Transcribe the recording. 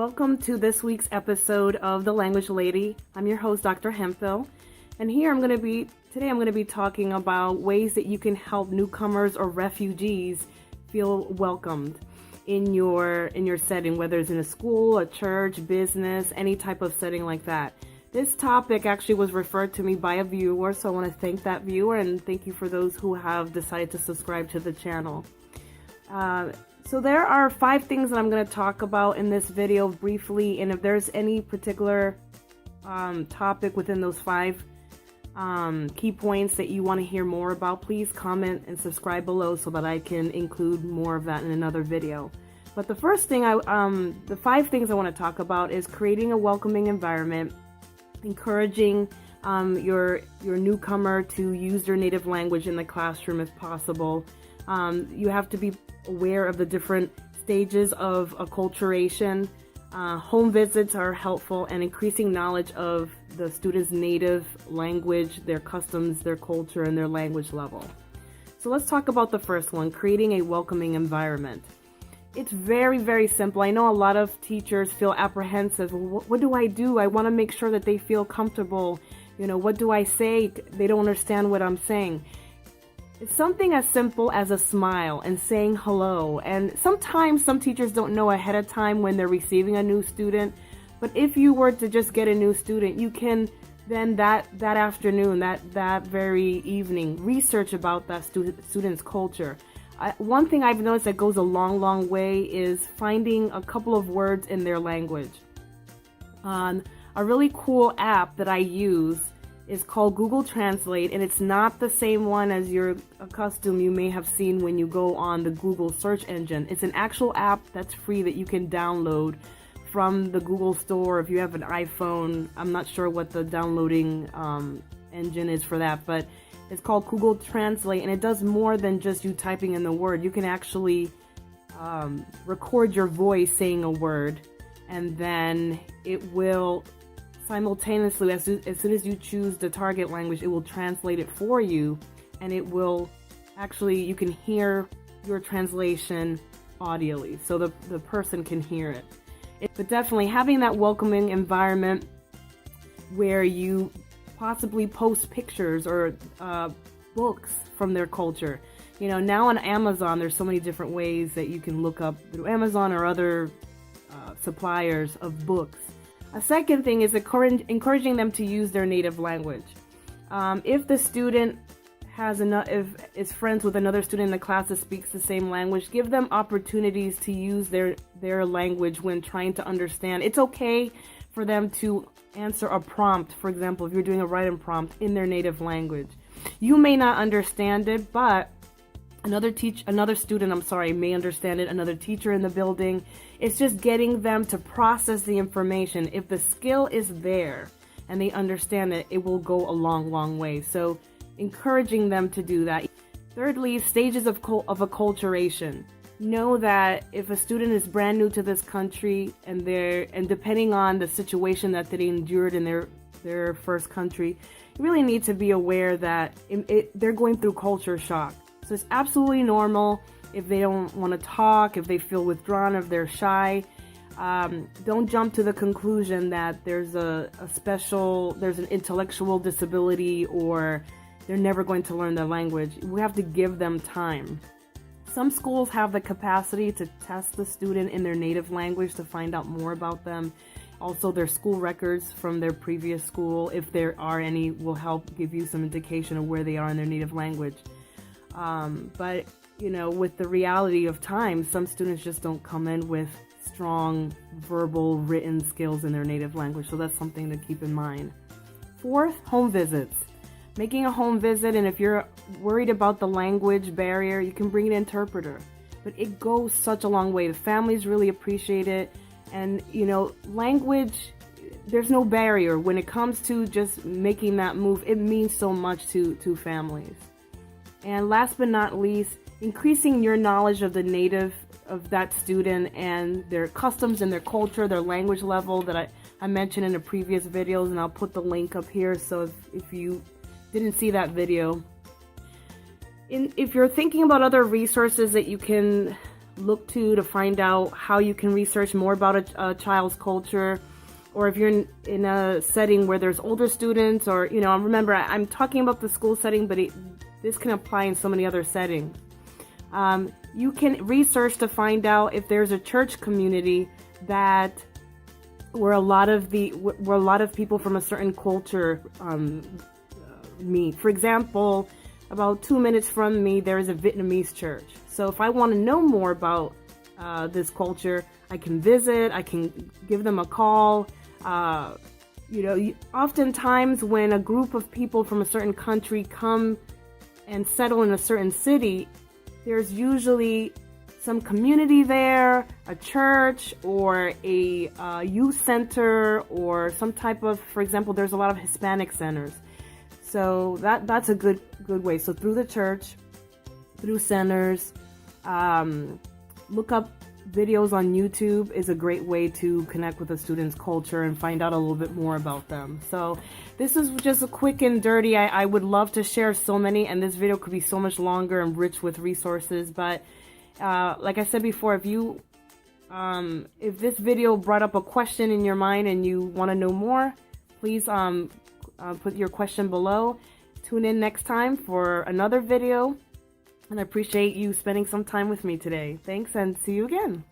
Welcome to this week's episode of The Language Lady. I'm your host, Dr. Hemphill, and today I'm going to be talking about ways that you can help newcomers or refugees feel welcomed in your setting, whether it's in a school, a church, business, any type of setting like that. This topic actually was referred to me by a viewer, so I want to thank that viewer and thank you for those who have decided to subscribe to the channel. So there are 5 things that I'm going to talk about in this video briefly, and if there's any particular topic within those 5 key points that you want to hear more about, please comment and subscribe below so that I can include more of that in another video. But the first thing, the 5 things I want to talk about is creating a welcoming environment, encouraging your newcomer to use their native language in the classroom if possible. You have to be aware of the different stages of acculturation. Home visits are helpful, and increasing knowledge of the student's native language, their customs, their culture, and their language level. So let's talk about the first one, creating a welcoming environment. It's very, very simple. I know a lot of teachers feel apprehensive. What do I do? I want to make sure that they feel comfortable. What do I say? They don't understand what I'm saying. It's something as simple as a smile and saying hello. And sometimes some teachers don't know ahead of time when they're receiving a new student. But if you were to just get a new student, you can then that afternoon, that very evening, research about that student's culture. One thing I've noticed that goes a long way is finding a couple of words in their language. A really cool app that I use is called Google Translate, and it's not the same one as you may have seen when you go on the Google search engine. It's an actual app that's free that you can download from the Google store if you have an iPhone. I'm not sure what the downloading engine is for that, but it's called Google Translate, and it does more than just you typing in the word. You can actually record your voice saying a word, and then it will simultaneously, as soon as you choose the target language, it will translate it for you, and it will actually, you can hear your translation audibly, so the person can hear it. But definitely having that welcoming environment where you possibly post pictures or books from their culture. Now on Amazon, there's so many different ways that you can look up through Amazon or other suppliers of books. A second thing is encouraging them to use their native language. If the student is friends with another student in the class that speaks the same language, give them opportunities to use their language when trying to understand. It's okay for them to answer a prompt, for example, if you're doing a writing prompt in their native language. You may not understand it, but another student may understand it, another teacher in the building. It's just getting them to process the information. If the skill is there and they understand it, it will go a long way. So encouraging them to do that. Thirdly, stages of acculturation. Know that if a student is brand new to this country and depending on the situation that they endured in their first country, you really need to be aware that they're going through culture shock. So it's absolutely normal if they don't want to talk, if they feel withdrawn, if they're shy. Don't jump to the conclusion that there's an intellectual disability or they're never going to learn the language. We have to give them time. Some schools have the capacity to test the student in their native language to find out more about them. Also, their school records from their previous school, if there are any, will help give you some indication of where they are in their native language. But with the reality of time, some students just don't come in with strong verbal written skills in their native language, so that's something to keep in mind. Fourth, home visits. Making a home visit, and if you're worried about the language barrier, you can bring an interpreter, but it goes such a long way. The families really appreciate it, and language, there's no barrier when it comes to just making that move. It means so much to families. And last but not least, increasing your knowledge of the native of that student and their customs and their culture, their language level that I mentioned in the previous videos, and I'll put the link up here so if you didn't see that video. If you're thinking about other resources that you can look to find out how you can research more about a child's culture, or if you're in a setting where there's older students, or, you know, remember, I'm talking about the school setting, but this can apply in so many other settings. You can research to find out if there's a church community that where a lot of people from a certain culture meet. For example, about 2 minutes from me, there is a Vietnamese church. So if I want to know more about this culture, I can visit, I can give them a call. You know, oftentimes when a group of people from a certain country come and settle in a certain city, there's usually some community there, a church or a youth center, or some type of, for example, there's a lot of Hispanic centers. So that's a good way. So through the church, through centers, look up videos on YouTube is a great way to connect with a student's culture and find out a little bit more about them. So this is just a quick and dirty. I would love to share so many, and this video could be so much longer and rich with resources. But like I said before, if this video brought up a question in your mind and you want to know more, please put your question below. Tune in next time for another video. And I appreciate you spending some time with me today. Thanks, and see you again.